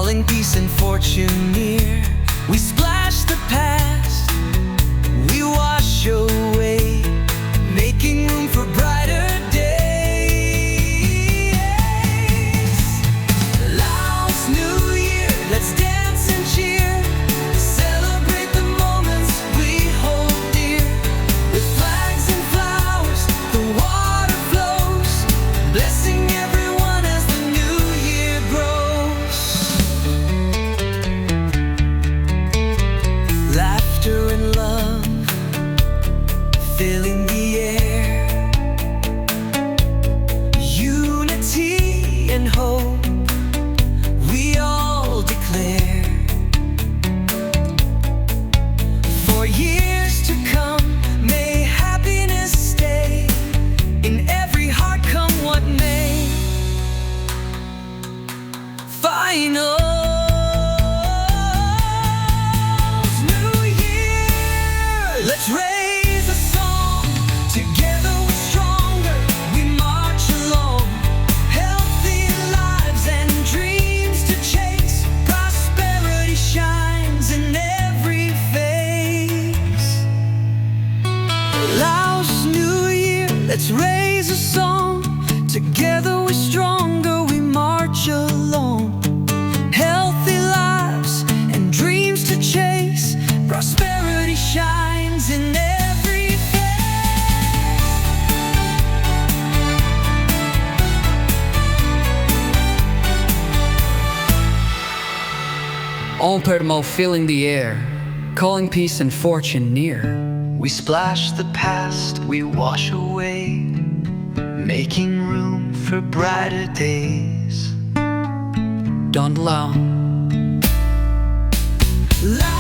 calling peace and fortune near. We splash the past, we wash away, making room for brighter days. Lao's New Year, let's dance and cheer, celebrate the moments we hold dear. With flags and flowers, the water flows, blessing everyone as the new year grows. Laughter and love filling the air, unity and hope we all declare. For years to come, may happiness stay in every heart, come what may. Finals, New Year, let's raise a song. Together we're stronger, we march along. Healthy lives and dreams to chase, prosperity shines in every face. Lao's New Year, let's raise a song. Together we're stronger, we march along. Healthy lives and dreams to chase, prosperity shines in every face. Alpermo filling the air, calling peace and fortune near. We splash the past, we wash away, making room for brighter days. Don Lao. Lao